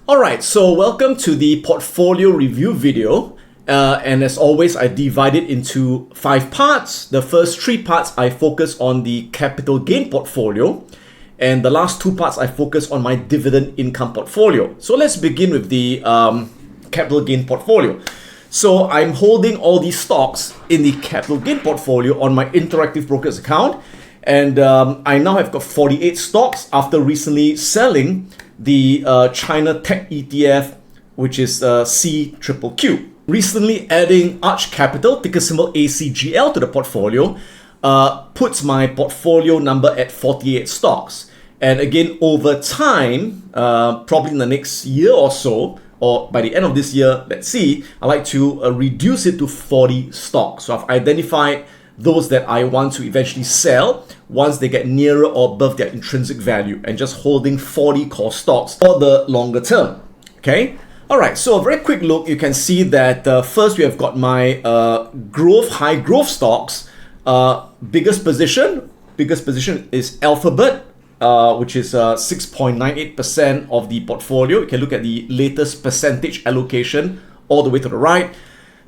Alright, so welcome to the portfolio review video. And as always, I divide it into 5 parts. The first 3 parts I focus on the capital gain portfolio, and the last 2 parts I focus on my dividend income portfolio. So let's begin with the capital gain portfolio. So I'm holding all these stocks in the capital gain portfolio on my Interactive Brokers account, and I now have got 48 stocks after recently selling the China Tech ETF, which is CQQQ. Recently adding Arch Capital, ticker symbol ACGL, to the portfolio puts my portfolio number at 48 stocks. And again, over time, probably in the next year or so, or by the end of this year, let's see, I like to reduce it to 40 stocks. So I've identified those that I want to eventually sell once they get nearer or above their intrinsic value, and just holding 40 core stocks for the longer term. Okay. All right. So a very quick look, you can see that first we have got my high growth stocks. Biggest position is Alphabet, which is 6.98% of the portfolio. You can look at the latest percentage allocation all the way to the right,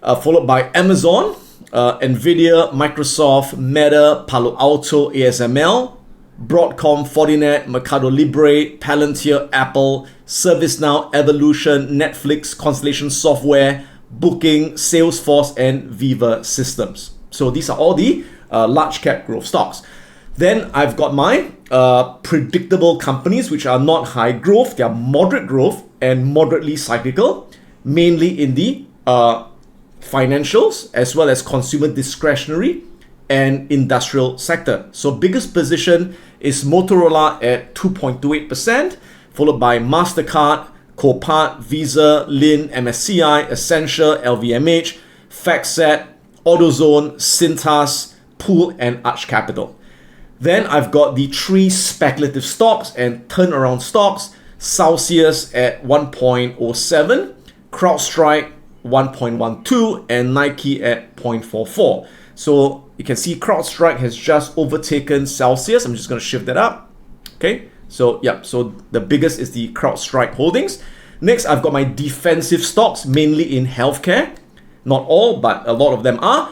followed by Amazon, Nvidia, Microsoft, Meta, Palo Alto, ASML, Broadcom, Fortinet, Mercado Libre, Palantir, Apple, ServiceNow, Evolution, Netflix, Constellation Software, Booking, Salesforce, and Viva Systems. So these are all the large cap growth stocks. Then I've got my predictable companies, which are not high growth, they are moderate growth and moderately cyclical, mainly in the financials as well as consumer discretionary and industrial sector. So biggest position is Motorola at 2.28%, followed by MasterCard, Copart, Visa, Lin, MSCI, Essentia, LVMH, FactSet, AutoZone, Cintas, Pool, and Arch Capital. Then I've got the 3 speculative stocks and turnaround stocks: Celsius at 1.07, CrowdStrike 1.12, and Nike at 0.44. So you can see CrowdStrike has just overtaken Celsius. I'm just going to shift that up. Okay, so yeah, so the biggest is the CrowdStrike holdings. Next, I've got my defensive stocks, mainly in healthcare. Not all, but a lot of them are.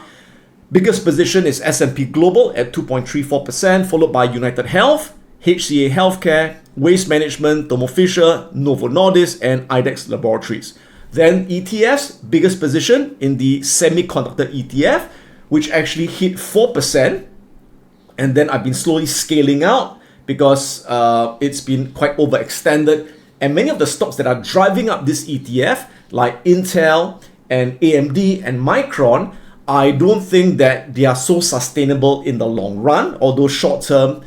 Biggest position is S&P Global at 2.34%, followed by United Health, HCA Healthcare, Waste Management, Thermo Fisher, Novo Nordisk, and IDEX Laboratories. Then ETFs, biggest position in the semiconductor ETF, which actually hit 4%. And then I've been slowly scaling out because it's been quite overextended. And many of the stocks that are driving up this ETF, like Intel and AMD and Micron, I don't think that they are so sustainable in the long run, although short term,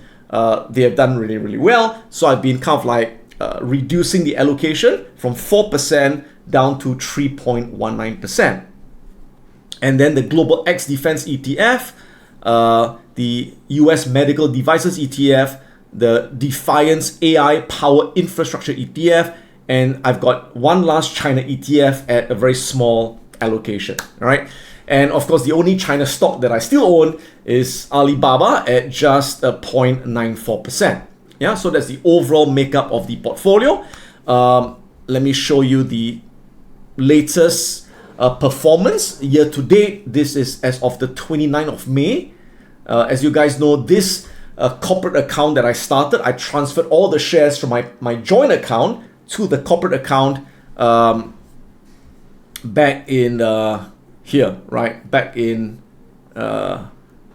they have done really, really well. So I've been kind of like reducing the allocation from 4% down to 3.19%. And then the Global X Defense ETF, the US Medical Devices ETF, the Defiance AI Power Infrastructure ETF, and I've got one last China ETF at a very small allocation. All right. And of course, the only China stock that I still own is Alibaba at just 0.94%. Yeah, so that's the overall makeup of the portfolio. Let me show you the latest performance year to date. This is as of the 29th of May. As you guys know, this corporate account that I started, I transferred all the shares from my joint account to the corporate account back in back in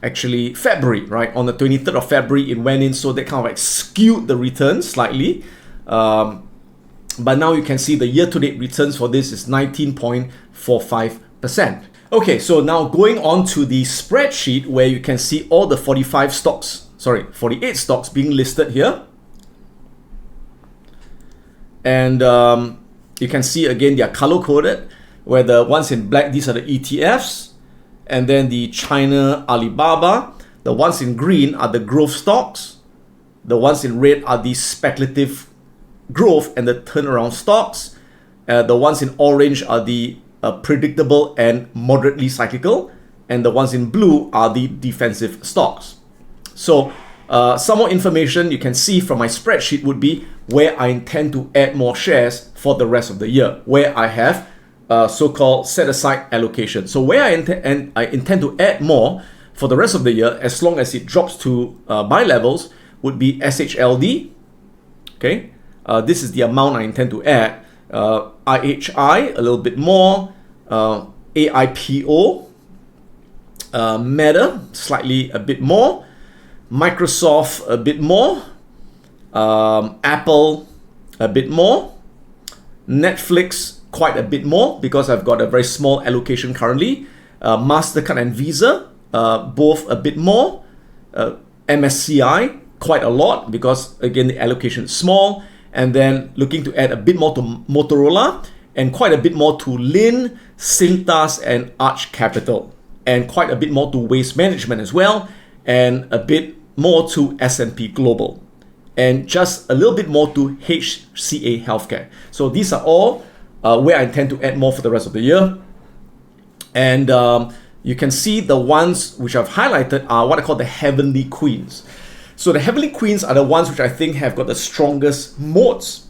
actually February, right? On the 23rd of February, it went in, so they kind of like skewed the returns slightly. But now you can see the year-to-date returns for this is 19.45%. Okay, so now going on to the spreadsheet where you can see all the 48 stocks being listed here. And you can see again they are color-coded, where the ones in black, these are the ETFs, and then the China Alibaba. The ones in green are the growth stocks. The ones in red are the speculative growth and the turnaround stocks. The ones in orange are the predictable and moderately cyclical, and the ones in blue are the defensive stocks. So some more information you can see from my spreadsheet would be where I intend to add more shares for the rest of the year, where I have so-called set-aside allocation. So where I intend to add more for the rest of the year, as long as it drops to buy levels, would be SHLD. Okay, this is the amount I intend to add. IHI a little bit more, AIPO, Meta slightly a bit more, Microsoft a bit more, Apple a bit more, Netflix quite a bit more because I've got a very small allocation currently, MasterCard and Visa both a bit more, MSCI quite a lot because again the allocation is small, and then looking to add a bit more to Motorola and quite a bit more to Lin, Cintas and Arch Capital, and quite a bit more to Waste Management as well, and a bit more to S&P Global, and just a little bit more to HCA Healthcare. So these are all where I intend to add more for the rest of the year. And you can see the ones which I've highlighted are what I call the Heavenly Queens. So the Heavenly Queens are the ones which I think have got the strongest moats.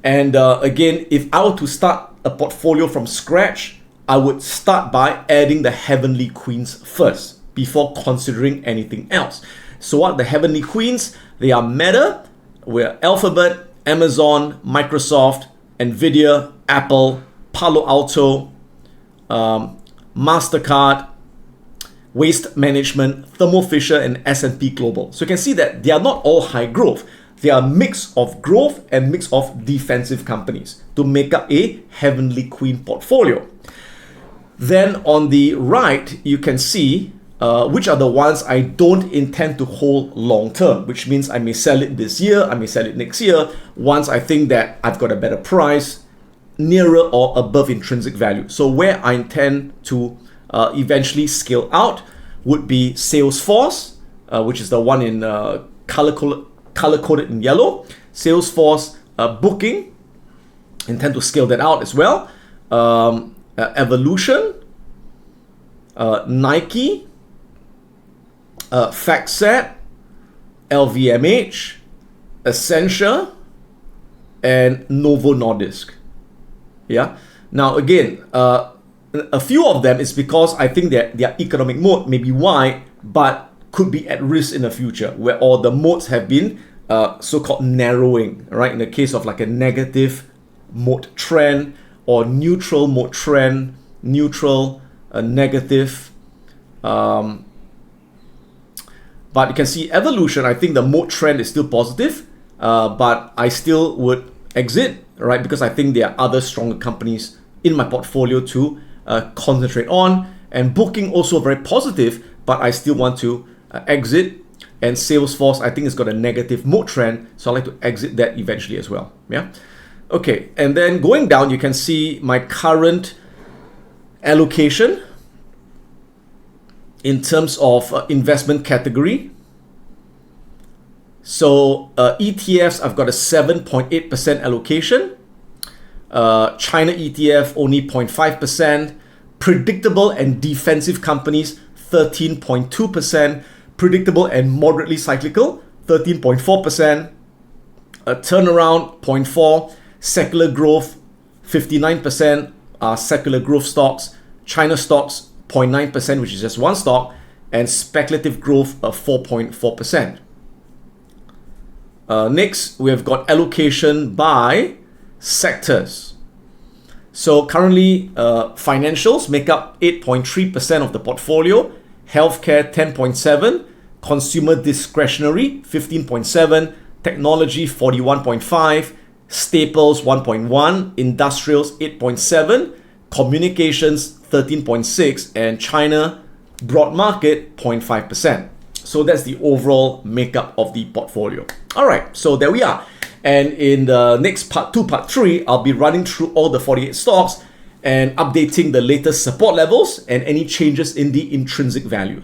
And again, if I were to start a portfolio from scratch, I would start by adding the Heavenly Queens first before considering anything else. So what are the Heavenly Queens? They are Meta, where Alphabet, Amazon, Microsoft, Nvidia, Apple, Palo Alto, MasterCard, Waste Management, Thermo Fisher, and S&P Global. So you can see that they are not all high growth. They are a mix of growth and mix of defensive companies to make up a Heavenly Queen portfolio. Then on the right, you can see which are the ones I don't intend to hold long term, which means I may sell it this year, I may sell it next year, once I think that I've got a better price, nearer or above intrinsic value. So where I intend to eventually scale out would be Salesforce, which is the one in color-coded in yellow. Salesforce, Booking, intend to scale that out as well. Evolution, Nike, FactSet, LVMH, Essentia, and Novo Nordisk. Yeah. Now again, a few of them is because I think that their economic moat may be wide, but could be at risk in the future, where all the moats have been so-called narrowing, right? In the case of like a negative moat trend or neutral moat trend, neutral, negative. But you can see Evolution, I think the moat trend is still positive, but I still would exit, right? Because I think there are other stronger companies in my portfolio to concentrate on. And Booking also very positive, but I still want to exit. And Salesforce, I think it's got a negative moat trend, so I like to exit that eventually as well. Yeah. Okay, and then going down, you can see my current allocation in terms of investment category. So ETFs, I've got a 7.8% allocation. China ETF, only 0.5%. Predictable and defensive companies, 13.2%. Predictable and moderately cyclical, 13.4%. Turnaround, 0.4%. Secular growth, 59% are secular growth stocks. China stocks, 0.9%, which is just one stock. And speculative growth of 4.4%. Next, we have got allocation by sectors. So currently, financials make up 8.3% of the portfolio, healthcare 10.7%, consumer discretionary 15.7%, technology 41.5%, staples 1.1%, industrials 8.7%, communications 13.6%, and China broad market 0.5%. So that's the overall makeup of the portfolio. All right, so there we are. And in the next part 2, part 3, I'll be running through all the 48 stocks and updating the latest support levels and any changes in the intrinsic value.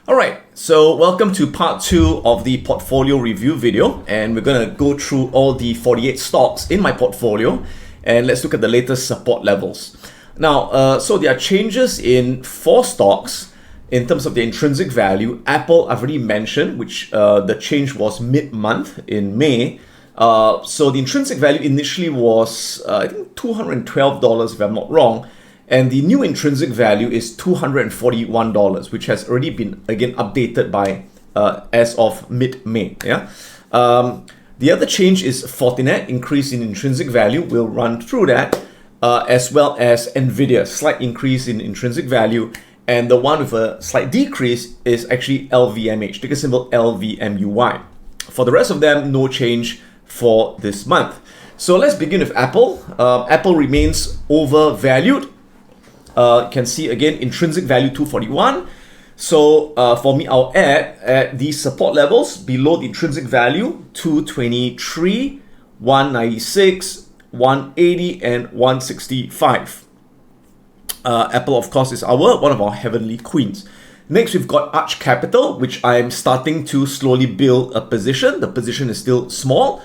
All right, so welcome to part 2 of the portfolio review video, and we're going to go through all the 48 stocks in my portfolio, and let's look at the latest support levels. Now, so there are changes in 4 stocks in terms of the intrinsic value. Apple, I've already mentioned, which the change was mid-month in May. So the intrinsic value initially was, I think, $212 if I'm not wrong. And the new intrinsic value is $241, which has already been, again, updated by as of mid-May. Yeah. The other change is Fortinet, increase in intrinsic value. We'll run through that, as well as NVIDIA, slight increase in intrinsic value. And the one with a slight decrease is actually LVMH, ticker symbol LVMUY. For the rest of them, no change for this month. So let's begin with Apple. Apple remains overvalued. You can see again intrinsic value 241. So for me, I'll add at these support levels below the intrinsic value 223, 196, 180, and 165. Apple, of course, is one of our heavenly queens. Next, we've got Arch Capital, which I'm starting to slowly build a position. The position is still small.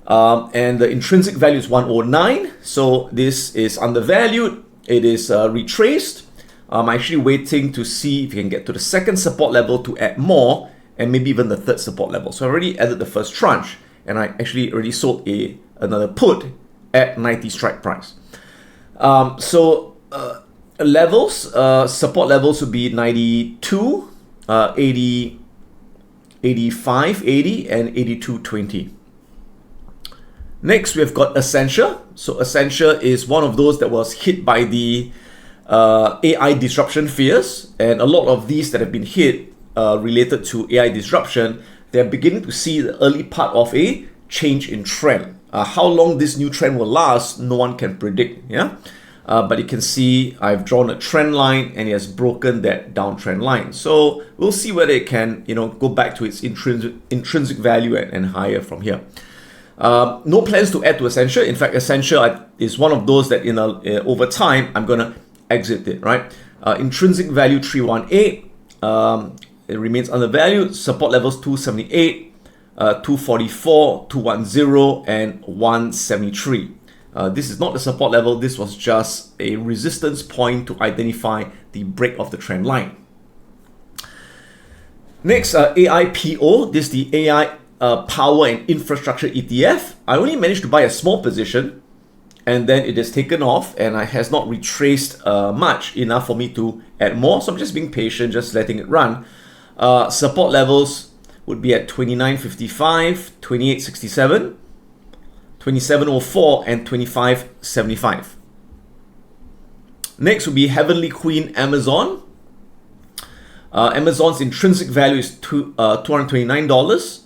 And the intrinsic value is 109. So this is undervalued. It is retraced. I'm actually waiting to see if you can get to the second support level to add more, and maybe even the third support level. So I already added the first tranche, and I actually already sold another put at 90 strike price. Levels, support levels would be 92, 80, 85, 80, and 82.20. Next, we've got Accenture. So Accenture is one of those that was hit by the AI disruption fears, and a lot of these that have been hit related to AI disruption, they're beginning to see the early part of a change in trend. How long this new trend will last, no one can predict. Yeah, but you can see I've drawn a trend line, and it has broken that downtrend line. So we'll see whether it can, go back to its intrinsic value and higher from here. No plans to add to Accenture. In fact, Accenture is one of those that over time I'm gonna exit it. Right? Intrinsic value 318. It remains undervalued. Support levels 278, 244, 210, and 173. This is not the support level. This was just a resistance point to identify the break of the trend line. Next, AIPO. This is the AI Power and Infrastructure ETF. I only managed to buy a small position, and then it has taken off, and it has not retraced much enough for me to add more. So I'm just being patient, just letting it run. Support levels would be at 29.55, 28.67, 27.04, and 25.75. Next would be Heavenly Queen Amazon. Amazon's intrinsic value is $229.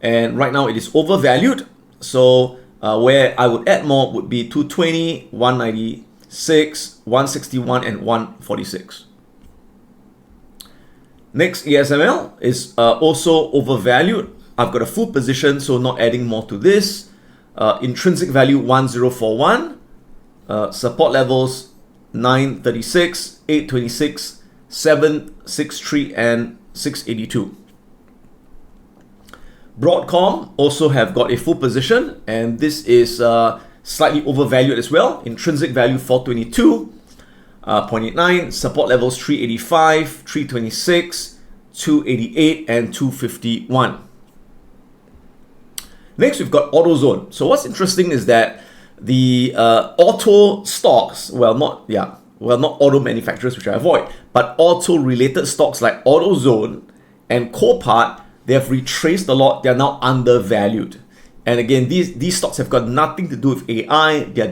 And right now it is overvalued. So where I would add more would be 220, 196, 161, and 146. Next, ASML is also overvalued. I've got a full position, so not adding more to this. Intrinsic value 1041. Support levels 936, 826, 763, and 682. Broadcom also have got a full position, and this is slightly overvalued as well. Intrinsic value 422.89, support levels 385, 326, 288, and 251. Next, we've got AutoZone. So what's interesting is that the auto stocks, not auto manufacturers, which I avoid, but auto-related stocks like AutoZone and Copart, they have retraced a lot. They are now undervalued. And again, these stocks have got nothing to do with AI. They are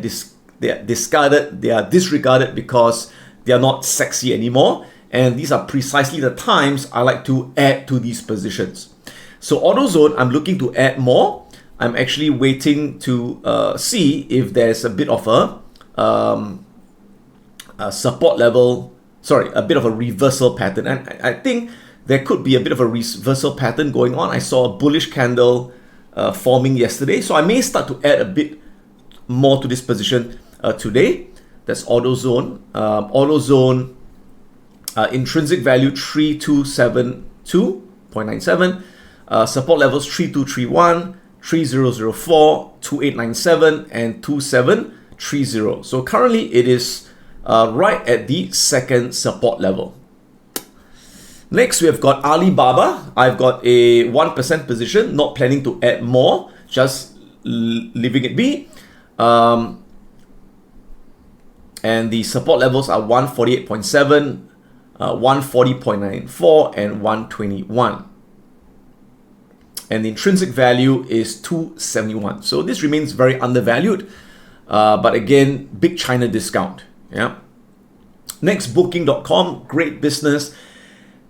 disregarded because they are not sexy anymore. And these are precisely the times I like to add to these positions. So AutoZone, I'm looking to add more. I'm actually waiting to see if there's a bit of a support level, a bit of a reversal pattern. And I think there could be a bit of a reversal pattern going on. I saw a bullish candle forming yesterday. So I may start to add a bit more to this position today. That's AutoZone. AutoZone intrinsic value 3272, 0.97. Support levels 3231, 3004, 2897, and 2730. So currently it is right at the second support level. Next, we have got Alibaba. I've got a 1% position, not planning to add more, just leaving it be. And the support levels are 148.7, 140.94, and 121. And the intrinsic value is 271. So this remains very undervalued. But again, big China discount. Yeah. Next, Booking.com, great business.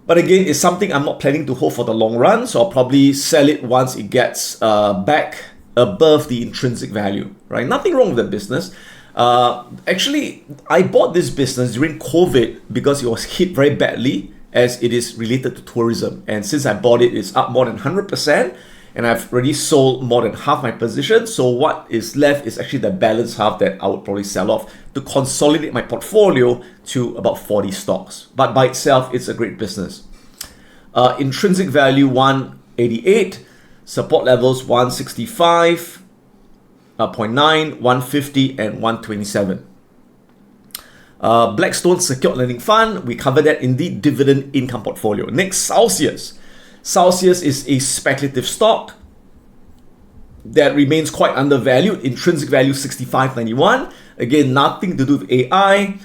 But again, it's something I'm not planning to hold for the long run. So I'll probably sell it once it gets back above the intrinsic value, right? Nothing wrong with the business. Actually, I bought this business during COVID because it was hit very badly as it is related to tourism. And since I bought it, it's up more than 100%. And I've already sold more than half my position. So what is left is actually the balance half that I would probably sell off to consolidate my portfolio to about 40 stocks. But by itself, it's a great business. Intrinsic value 188, support levels 165.9, 150, and 127. Blackstone Secured Lending Fund, we covered that in the dividend income portfolio. Next, Celsius. Celsius is a speculative stock that remains quite undervalued. Intrinsic value 65.91. Again, nothing to do with AI,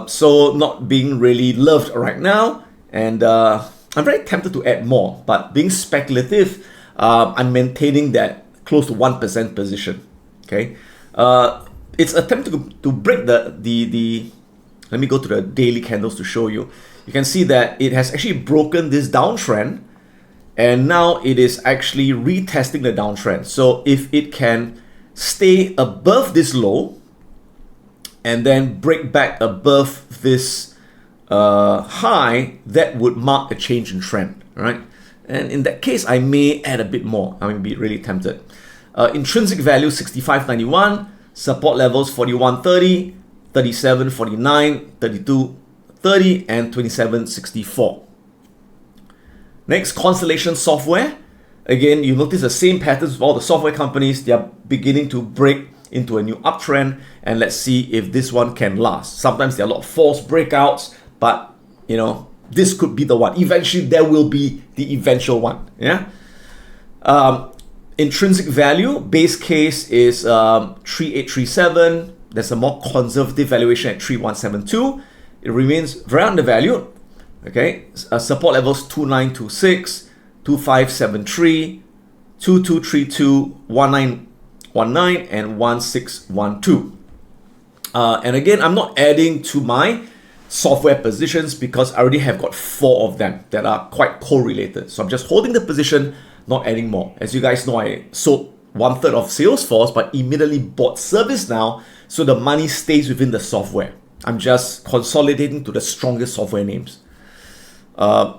so not being really loved right now. And I'm very tempted to add more, but being speculative, I'm maintaining that close to 1% position. Okay, it's attempting to break the. Let me go to the daily candles to show you. You can see that it has actually broken this downtrend. And now it is actually retesting the downtrend. So if it can stay above this low and then break back above this high, that would mark a change in trend, right? And in that case, I may add a bit more. I may be really tempted. Intrinsic value 65.91, support levels 41.30, 37.49, 32.30, and 27.64. Next, Constellation Software. Again, you notice the same patterns with all the software companies. They are beginning to break into a new uptrend, and let's see if this one can last. Sometimes there are a lot of false breakouts, but you know, this could be the one. Eventually, there will be the eventual one. Yeah. Intrinsic value, base case is 3837. There's a more conservative valuation at 3172. It remains very undervalued. Okay, support levels 2926, 2573, 2232, 1919, and 1612. And again, I'm not adding to my software positions because I already have got 4 of them that are quite correlated. So I'm just holding the position, not adding more. As you guys know, I sold 1/3 of Salesforce, but immediately bought ServiceNow, so the money stays within the software. I'm just consolidating to the strongest software names.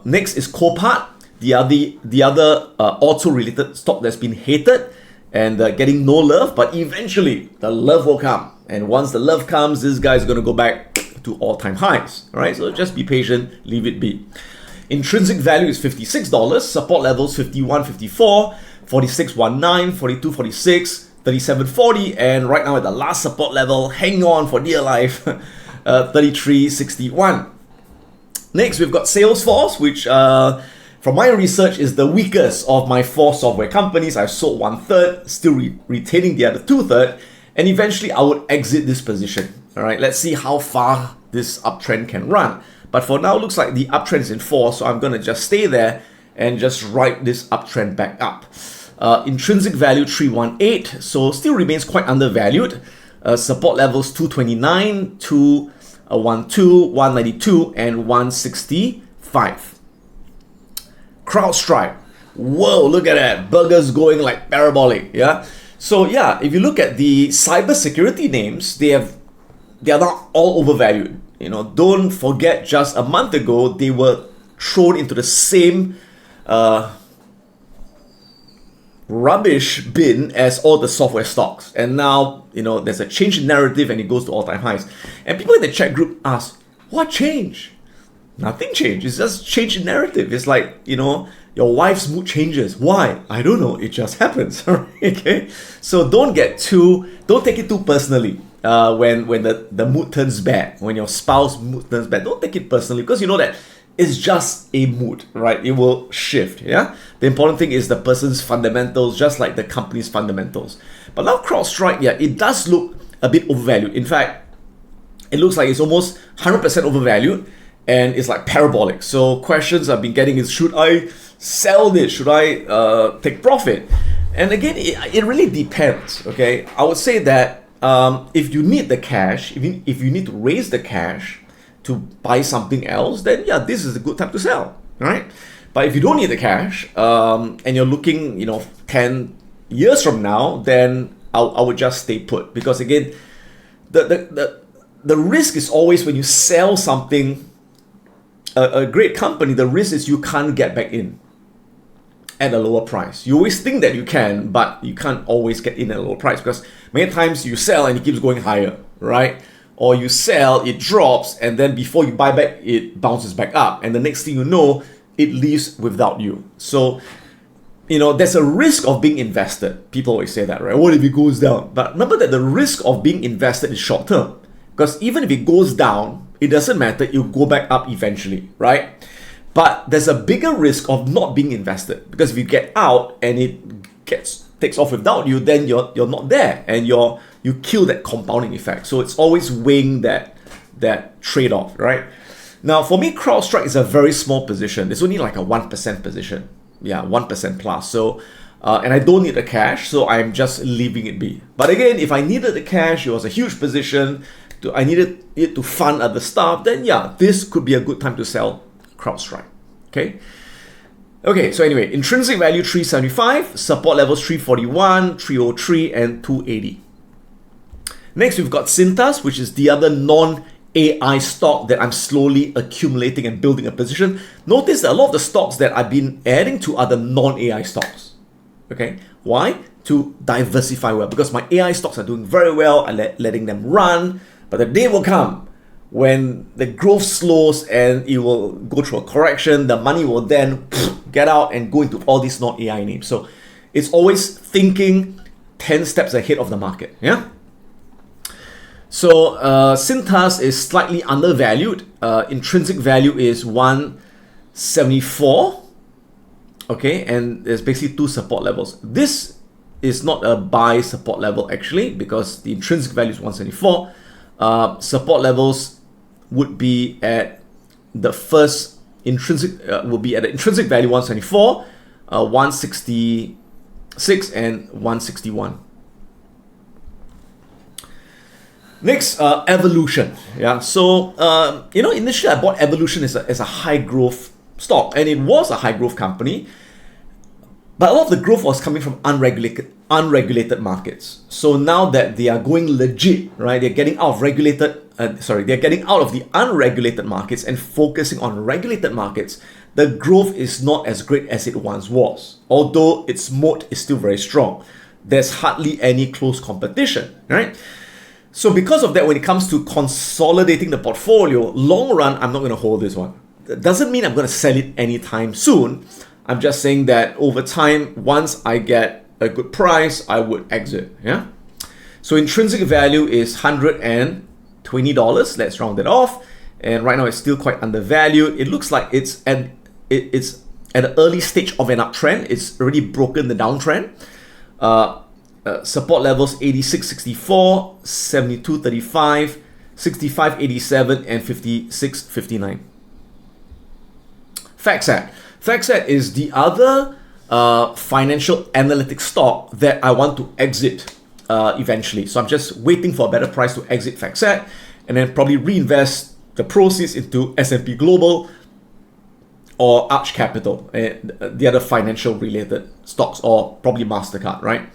Next is Copart, the other auto-related stock that's been hated and getting no love, but eventually the love will come. And once the love comes, this guy's going to go back to all-time highs. All right, so just be patient, leave it be. Intrinsic value is $56, support levels 51.54, 46.19, 42.46, 37.40, and right now at the last support level, hang on for dear life, 33.61. Next, we've got Salesforce, which from my research is the weakest of my 4 software companies. I've sold 1/3, still retaining the other 2/3, and eventually I would exit this position. All right, let's see how far this uptrend can run. But for now, looks like the uptrend is in force, so I'm going to just stay there and just ride this uptrend back up. Intrinsic value 318, so still remains quite undervalued. Support levels 229, 212, 192, and 165. CrowdStrike. Whoa, look at that. Burgers going like parabolic. Yeah. So yeah, if you look at the cybersecurity names, they are not all overvalued. You know, don't forget just a month ago they were thrown into the same rubbish bin as all the software stocks, and now you know there's a change in narrative and it goes to all-time highs. And people in the chat group ask, what changed? Nothing changed. It's just change in narrative. It's like, your wife's mood changes. Why? I don't know. It just happens. Okay. So don't take it too personally. When the mood turns bad, when your spouse mood turns bad, don't take it personally, because you know that it's just a mood, right? It will shift. Yeah. The important thing is the person's fundamentals, just like the company's fundamentals. But now CrowdStrike, yeah, it does look a bit overvalued. In fact, it looks like it's almost 100% overvalued, and it's like parabolic. So questions I've been getting is, should I sell this? Should I take profit? And again, it really depends. Okay, I would say that if you need the cash, if you need to raise the cash to buy something else, then yeah, this is a good time to sell, right? But if you don't need the cash, and you're looking, 10 years from now, then I would just stay put, because again, the risk is always when you sell something, a great company, the risk is you can't get back in at a lower price. You always think that you can, but you can't always get in at a lower price, because many times you sell and it keeps going higher, right? Or you sell, it drops, and then before you buy back, it bounces back up, and the next thing you know, it leaves without you. So, there's a risk of being invested. People always say that, right? What if it goes down? But remember that the risk of being invested is short term, because even if it goes down, it doesn't matter, it'll go back up eventually, right? But there's a bigger risk of not being invested, because if you get out and it takes off without you, then you're not there, and you kill that compounding effect. So it's always weighing that trade-off, right? Now, for me, CrowdStrike is a very small position. It's only like a 1% position. Yeah, 1% plus. So, and I don't need the cash, so I'm just leaving it be. But again, if I needed the cash, it was a huge position, I needed it to fund other stuff, then yeah, this could be a good time to sell CrowdStrike. Okay, so anyway, intrinsic value 375, support levels 341, 303, and 280. Next, we've got Cintas, which is the other non-AI stock that I'm slowly accumulating and building a position. Notice that a lot of the stocks that I've been adding to are the non-AI stocks. Okay, why? To diversify well, because my AI stocks are doing very well. I'm letting them run, but the day will come when the growth slows and it will go through a correction. The money will then get out and go into all these non-AI names. So it's always thinking 10 steps ahead of the market. Yeah. So Cintas is slightly undervalued. Intrinsic value is 174. Okay, and there's basically two support levels. This is not a buy support level actually, because the intrinsic value is 174. Support levels would be at the first intrinsic the intrinsic value 174, 166, and 161. Next, Evolution. Yeah, so initially I bought Evolution as a high growth stock, and it was a high growth company, but a lot of the growth was coming from unregulated markets. So now that they are going legit, right? They're getting out of they're getting out of the unregulated markets and focusing on regulated markets. The growth is not as great as it once was, although its moat is still very strong. There's hardly any close competition, right? So because of that, when it comes to consolidating the portfolio, long run, I'm not going to hold this one. That doesn't mean I'm going to sell it anytime soon. I'm just saying that over time, once I get a good price, I would exit. Yeah. So intrinsic value is $120. Let's round it off. And right now it's still quite undervalued. It looks like it's at an early stage of an uptrend. It's already broken the downtrend. Support levels 86.64, 72.35, 65.87, and 56.59. FactSet is the other financial analytics stock that I want to exit eventually. So I'm just waiting for a better price to exit FactSet, and then probably reinvest the proceeds into S&P Global or Arch Capital, the other financial related stocks, or probably MasterCard, right?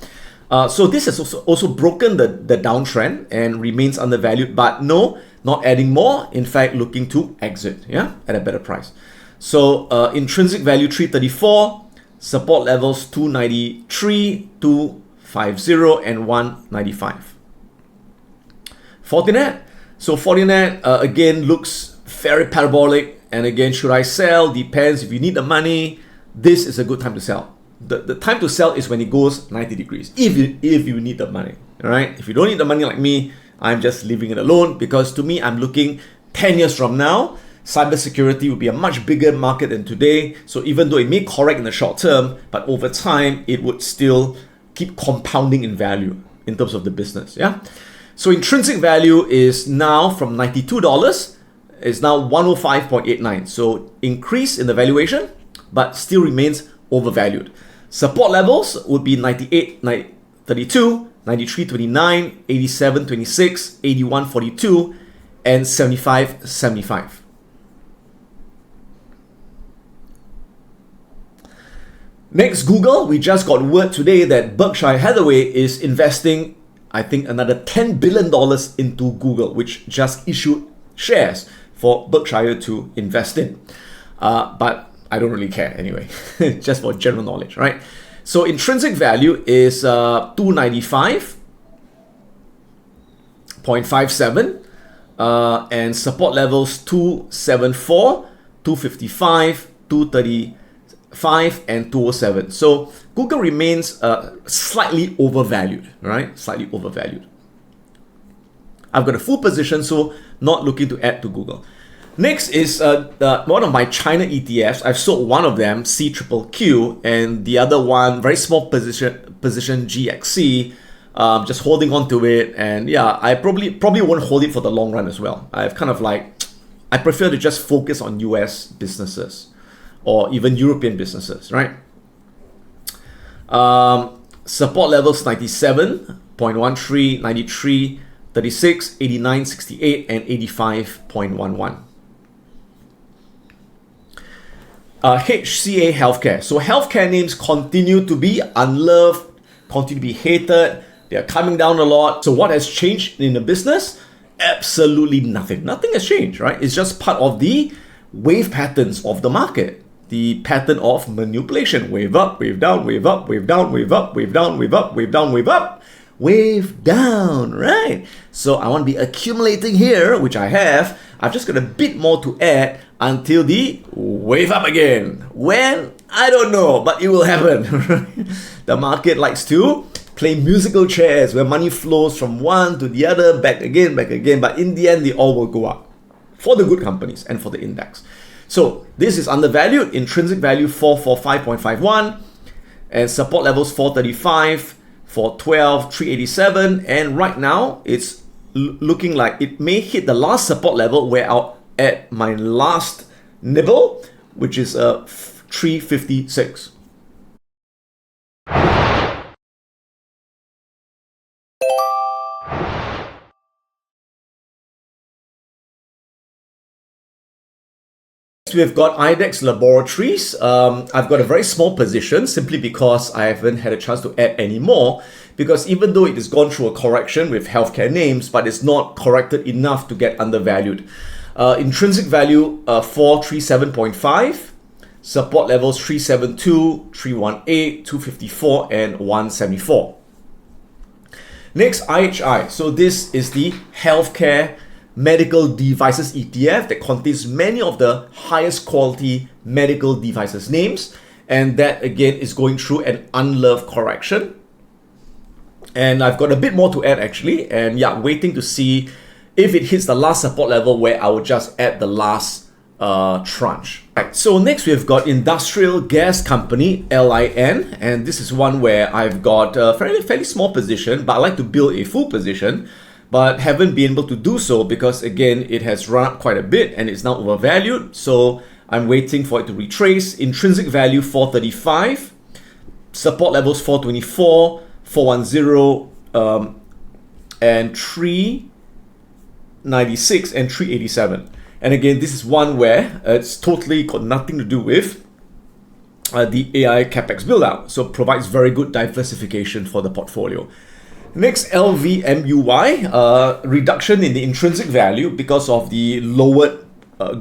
So this has also broken the downtrend and remains undervalued, but no, not adding more. In fact, looking to exit, yeah, at a better price. So intrinsic value 334, support levels 293, 250, and 195. Fortinet. So Fortinet again looks very parabolic. And again, should I sell? Depends. If you need the money, this is a good time to sell. The time to sell is when it goes 90 degrees, if you need the money, all right? If you don't need the money like me, I'm just leaving it alone, because to me, I'm looking 10 years from now, cybersecurity will be a much bigger market than today. So even though it may correct in the short term, but over time, it would still keep compounding in value in terms of the business, yeah? So intrinsic value is now from $92, is now 105.89. So increase in the valuation, but still remains overvalued. Support levels would be 98, 32, 93.29, 87.26, 81.42, and 75.75. Next, Google. We just got word today that Berkshire Hathaway is investing, I think, another $10 billion into Google, which just issued shares for Berkshire to invest in. But I don't really care anyway, just for general knowledge, right? So intrinsic value is 295.57, and support levels 274, 255, 235, and 207. So Google remains slightly overvalued, right? Slightly overvalued. I've got a full position, so not looking to add to Google. Next is one of my China ETFs. I've sold one of them, CQQQ, and the other one, very small position GXC. Just holding on to it, and yeah, I probably won't hold it for the long run as well. I've kind of like, I prefer to just focus on US businesses or even European businesses, right? Support levels 97.13, 93, 36, 89, 68, and 85.11. HCA Healthcare. So healthcare names continue to be unloved, continue to be hated. They're coming down a lot. So what has changed in the business? Absolutely nothing. Nothing has changed, right? It's just part of the wave patterns of the market. The pattern of manipulation. Wave up, wave down, wave up, wave down, wave up, wave down, wave up, wave down, wave up, wave down, right? So I want to be accumulating here, which I have. I've just got a bit more to add until the wave up again. When? I don't know, but it will happen. The market likes to play musical chairs where money flows from one to the other, back again, but in the end, they all will go up for the good companies and for the index. So this is undervalued, intrinsic value 445.51, and support levels 435, 412, 387, and right now it's looking like it may hit the last support level where I'll at my last nibble, which is 356. We've got IDEX Laboratories. I've got a very small position simply because I haven't had a chance to add any more, because even though it has gone through a correction with healthcare names, but it's not corrected enough to get undervalued. Intrinsic value 437.5, support levels 372, 318, 254, and 174. Next, IHI. So this is the healthcare medical devices ETF that contains many of the highest quality medical devices names, and that again is going through an unloved correction. And I've got a bit more to add actually, and yeah, waiting to see if it hits the last support level where I will just add the last tranche. Right, so next we've got Industrial Gas Company, LIN, and this is one where I've got a fairly small position, but I like to build a full position, but haven't been able to do so because again it has run up quite a bit and it's now overvalued. So I'm waiting for it to retrace. Intrinsic value 435, support levels 424, 410, and 396 and 387. And again, this is one where it's totally got nothing to do with the AI capex build out, so provides very good diversification for the portfolio. Next, LVMUY, reduction in the intrinsic value because of the lowered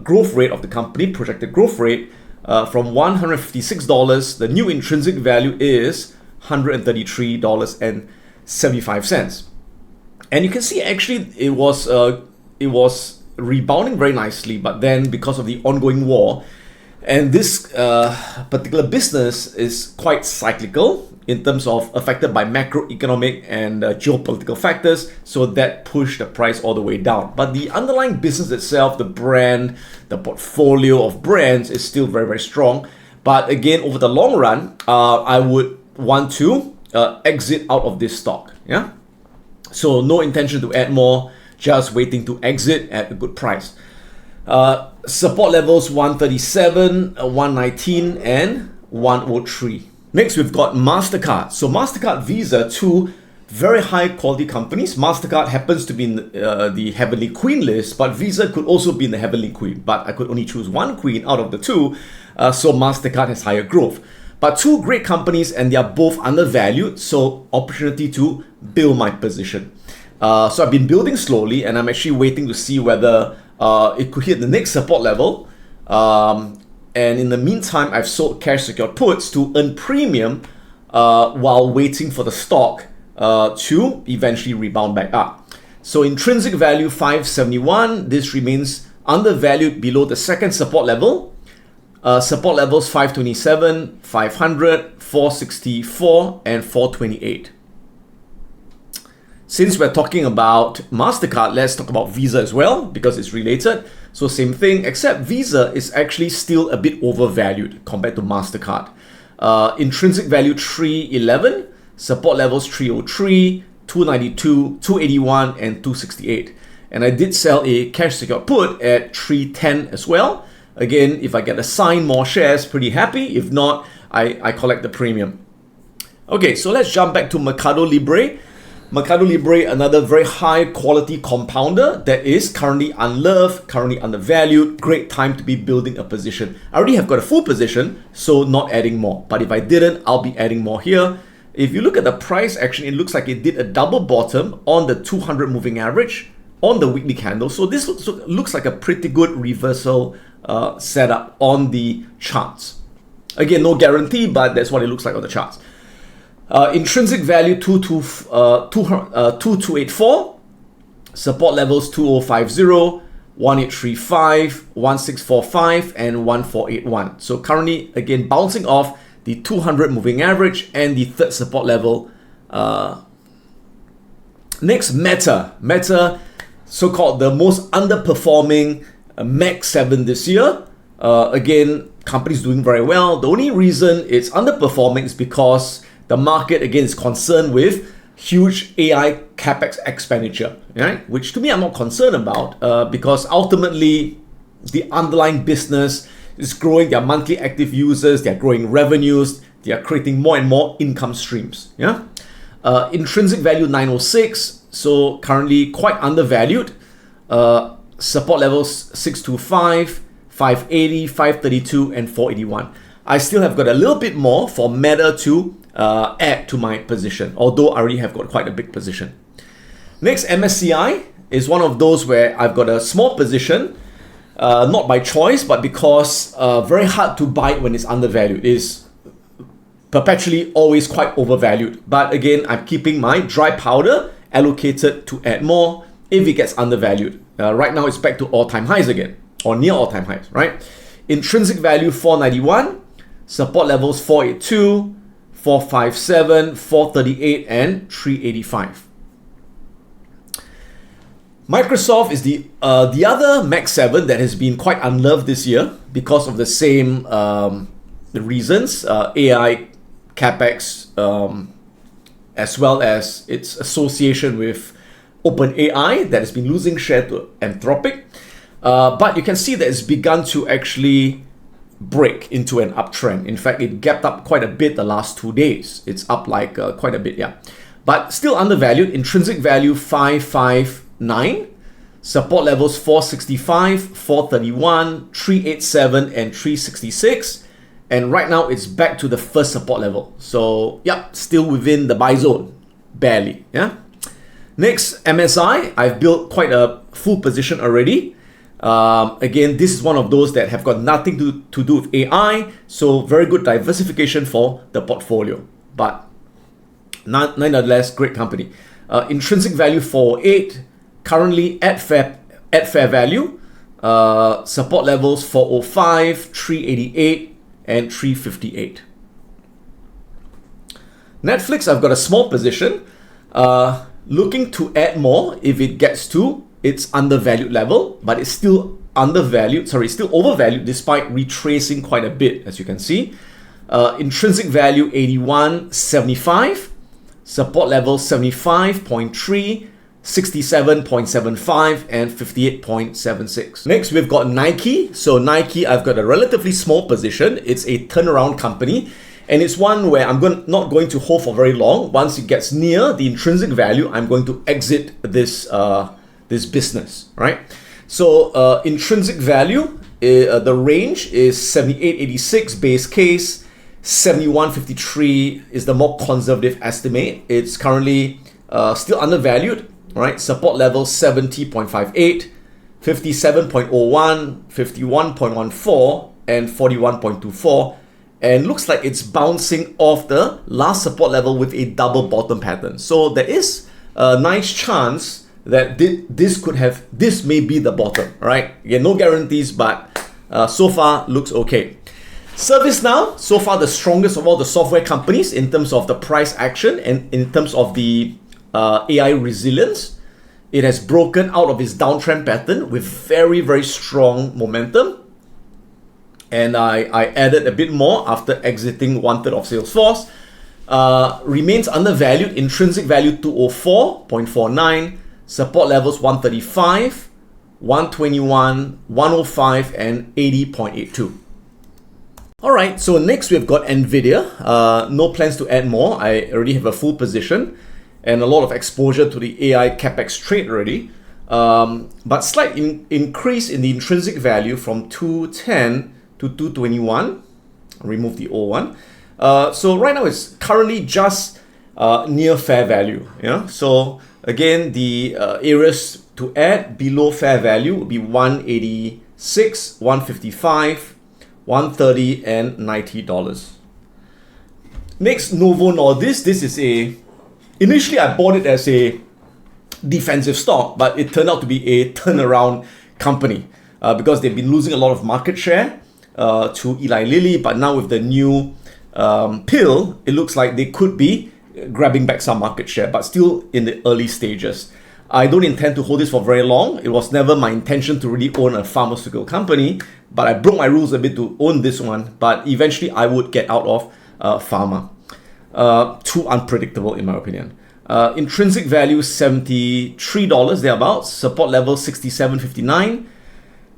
growth rate of the company, projected growth rate from $156. The new intrinsic value is $133.75. And you can see actually it was rebounding very nicely, but then because of the ongoing war, and this particular business is quite cyclical in terms of affected by macroeconomic and geopolitical factors, so that pushed the price all the way down. But the underlying business itself, the brand, the portfolio of brands is still very, very strong. But again, over the long run, I would want to exit out of this stock. Yeah. So no intention to add more, just waiting to exit at a good price. Support levels 137, 119, and 103. Next, we've got MasterCard. So MasterCard, Visa, two very high quality companies. MasterCard happens to be in the Heavenly Queen list, but Visa could also be in the Heavenly Queen. But I could only choose one queen out of the two, so MasterCard has higher growth. But two great companies, and they are both undervalued, so opportunity to build my position. So I've been building slowly, and I'm actually waiting to see whether it could hit the next support level. And in the meantime, I've sold cash secured puts to earn premium while waiting for the stock to eventually rebound back up. So intrinsic value 571, this remains undervalued below the second support level. Support levels 527, 500, 464, and 428. Since we're talking about MasterCard, let's talk about Visa as well, because it's related. So same thing, except Visa is actually still a bit overvalued compared to MasterCard. Intrinsic value 311, support levels 303, 292, 281, and 268. And I did sell a cash secured put at 310 as well. Again, if I get assigned more shares, pretty happy. If not, I collect the premium. Okay, so let's jump back to Mercado Libre. Mercado Libre, another very high quality compounder that is currently unloved, currently undervalued. Great time to be building a position. I already have got a full position, so not adding more. But if I didn't, I'll be adding more here. If you look at the price action, it looks like it did a double bottom on the 200 moving average on the weekly candle. So this looks like a pretty good reversal setup on the charts. Again, no guarantee, but that's what it looks like on the charts. Intrinsic value 2284, support levels 2050, 1835, 1645, and 1481. So currently, again, bouncing off the 200 moving average and the third support level. Next, Meta, so-called the most underperforming Mag 7 this year. Again, company's doing very well. The only reason it's underperforming is because the market, again, is concerned with huge AI capex expenditure, right? Which to me, I'm not concerned about because ultimately the underlying business is growing their monthly active users, they're growing revenues, they are creating more and more income streams. Yeah. Intrinsic value 906, so currently quite undervalued. Support levels 625, 580, 532, and 481. I still have got a little bit more for Meta to add to my position, although I already have got quite a big position. Next, MSCI is one of those where I've got a small position, not by choice, but because very hard to buy when it's undervalued. It is perpetually always quite overvalued. But again, I'm keeping my dry powder allocated to add more if it gets undervalued. Right now, it's back to all-time highs again, or near all-time highs, right? Intrinsic value 491, support levels 482, 457, 438, and 385. Microsoft is the other Mag 7 that has been quite unloved this year because of the same the reasons, AI, CapEx, as well as its association with OpenAI that has been losing share to Anthropic. But you can see that it's begun to actually break into an uptrend. In fact, it gapped up quite a bit the last 2 days. It's up like quite a bit, yeah. But still undervalued. Intrinsic value 559, support levels 465, 431, 387, and 366. And right now it's back to the first support level. So, yeah, still within the buy zone, barely, yeah. Next, MSI. I've built quite a full position already. Again, this is one of those that have got nothing to do with AI, so very good diversification for the portfolio. But nonetheless, great company. Intrinsic value 408, currently at fair at fair value, support levels 405, 388, and 358. Netflix, I've got a small position, looking to add more if it gets to its undervalued level, but it's still still overvalued despite retracing quite a bit, as you can see. Intrinsic value 81.75, support level 75.3, 67.75, and 58.76. Next, we've got Nike. So Nike, I've got a relatively small position. It's a turnaround company, and it's one where I'm not going to hold for very long. Once it gets near the intrinsic value, I'm going to exit this business, right? So intrinsic value, the range is 78.86 base case, 71.53 is the more conservative estimate. It's currently still undervalued, right? Support level 70.58, 57.01, 51.14, and 41.24. And looks like it's bouncing off the last support level with a double bottom pattern. So there is a nice chance that this may be the bottom, right? Again, no guarantees, but so far looks okay. ServiceNow, so far the strongest of all the software companies in terms of the price action and in terms of the AI resilience. It has broken out of its downtrend pattern with very, very strong momentum. And I added a bit more after exiting 1/3 of Salesforce. Remains undervalued, intrinsic value 204.49, support levels 135, 121, 105, and 80.82. Alright, so next we've got Nvidia. No plans to add more. I already have a full position and a lot of exposure to the AI capex trade already. But slight increase in the intrinsic value from 210 to 221. I'll remove the old one. So right now it's currently just near fair value. Yeah. So again, the areas to add below fair value would be 186, 155, 130, and $90. Next, Novo Nordisk. This is initially I bought it as a defensive stock, but it turned out to be a turnaround company because they've been losing a lot of market share to Eli Lilly, but now with the new pill, it looks like they could be grabbing back some market share, but still in the early stages. I don't intend to hold this for very long. It was never my intention to really own a pharmaceutical company, but I broke my rules a bit to own this one, but eventually I would get out of pharma. Too unpredictable in my opinion. Intrinsic value $73 thereabouts, support level 67.59,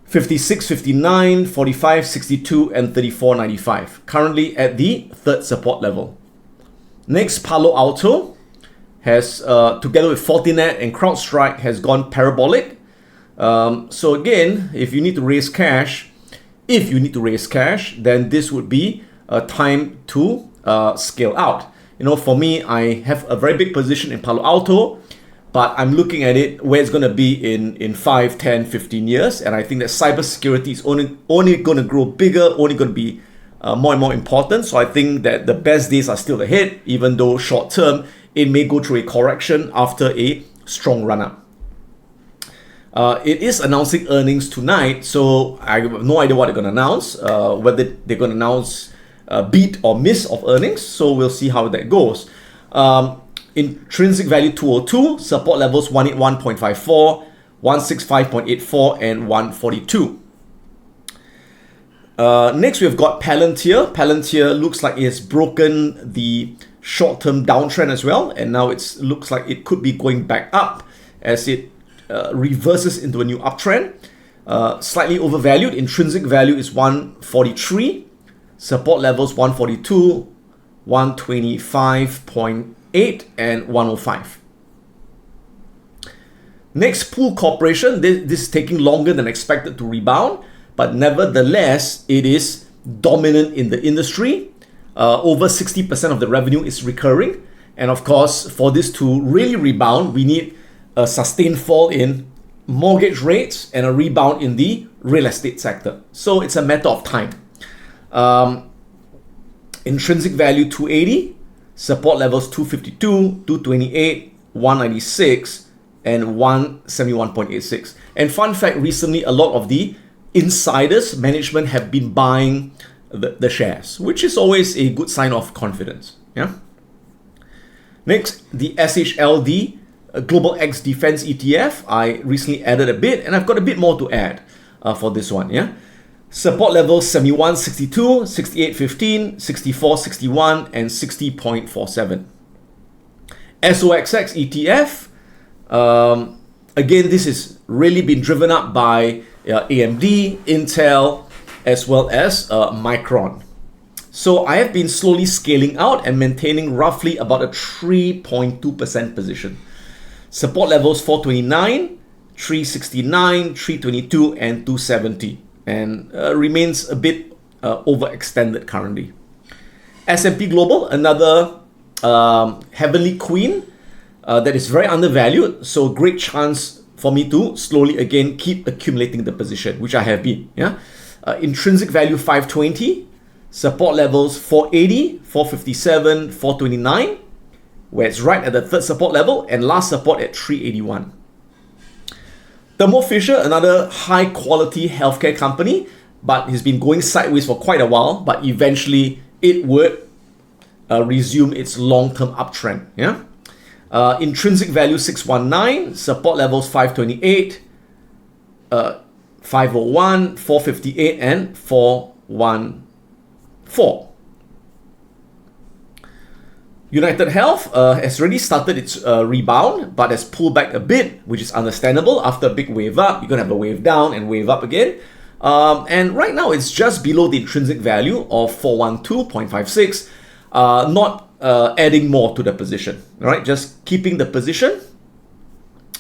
56.59, 45.62, and 34.95. Currently at the third support level. Next, Palo Alto has, together with Fortinet and CrowdStrike, has gone parabolic. So again, if you need to raise cash, then this would be a time to scale out. You know, for me, I have a very big position in Palo Alto, but I'm looking at it where it's going to be in 5, 10, 15 years. And I think that cybersecurity is only going to grow bigger, only going to be more and more important. So I think that the best days are still ahead, even though short term, it may go through a correction after a strong run-up. It is announcing earnings tonight, so I have no idea what they're going to announce, whether they're going to announce beat or miss of earnings. So we'll see how that goes. Intrinsic value 202, support levels 181.54, 165.84, and 142. Next, we've got Palantir. Palantir looks like it has broken the short-term downtrend as well, and now it looks like it could be going back up as it reverses into a new uptrend. Slightly overvalued. Intrinsic value is 143. Support levels 142, 125.8, and 105. Next, Pool Corporation. This is taking longer than expected to rebound, but nevertheless, it is dominant in the industry. Over 60% of the revenue is recurring. And of course, for this to really rebound, we need a sustained fall in mortgage rates and a rebound in the real estate sector. So it's a matter of time. Intrinsic value 280, support levels 252, 228, 196, and 171.86. And fun fact, recently a lot of the insiders management have been buying the shares, which is always a good sign of confidence. Yeah. Next, the SHLD Global X Defense ETF. I recently added a bit, and I've got a bit more to add for this one. Yeah. Support levels 71.62, 68.15, 64.61, and 60.47. SOXX ETF. Again, this has really been driven up by AMD, Intel, as well as Micron. So I have been slowly scaling out and maintaining roughly about a 3.2% position. Support levels 429, 369, 322, and 270, and remains a bit overextended currently. S&P Global, another heavenly queen that is very undervalued, so great chance for me to slowly again keep accumulating the position, which I have been. Yeah, intrinsic value 520, support levels 480, 457, 429, where it's right at the third support level, and last support at 381. Thermo Fisher, another high quality healthcare company, but has been going sideways for quite a while, but eventually it would resume its long-term uptrend. Yeah. Intrinsic value 619, support levels 528, 501, 458, and 414. United Health has already started its rebound, but has pulled back a bit, which is understandable. After a big wave up, you're going to have a wave down and wave up again. And right now, it's just below the intrinsic value of 412.56, not adding more to the position, right? Just keeping the position.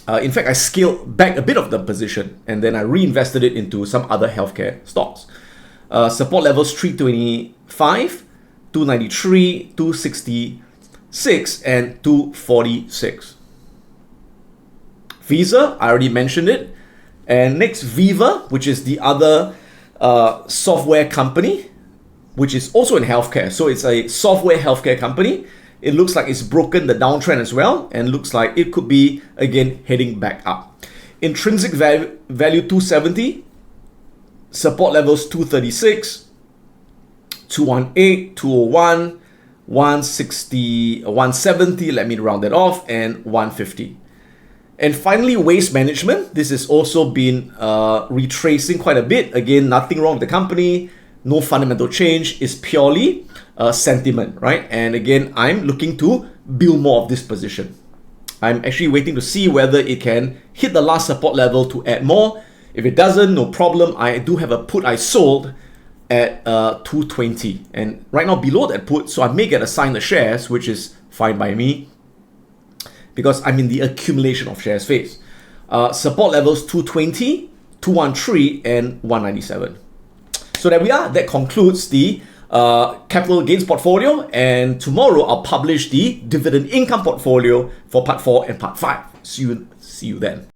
In fact, I scaled back a bit of the position, and then I reinvested it into some other healthcare stocks. Support levels 325, 293, 260, 6 and 246. Visa, I already mentioned it. And next, Viva, which is the other software company, which is also in healthcare. So it's a software healthcare company. It looks like it's broken the downtrend as well, and looks like it could be again heading back up. Intrinsic value 270, support levels 236, 218, 201, 160, 170, let me round that off, and 150. And finally, Waste Management. This has also been retracing quite a bit. Again, nothing wrong with the company, no fundamental change. It's purely sentiment, right? And again, I'm looking to build more of this position. I'm actually waiting to see whether it can hit the last support level to add more. If it doesn't, no problem. I do have a put I sold at 220, and right now below that put, so I may get assigned the shares, which is fine by me because I'm in the accumulation of shares phase. Support levels 220, 213, and 197. So there we are. That concludes the capital gains portfolio, and tomorrow I'll publish the dividend income portfolio for part 4 and part 5. See you then.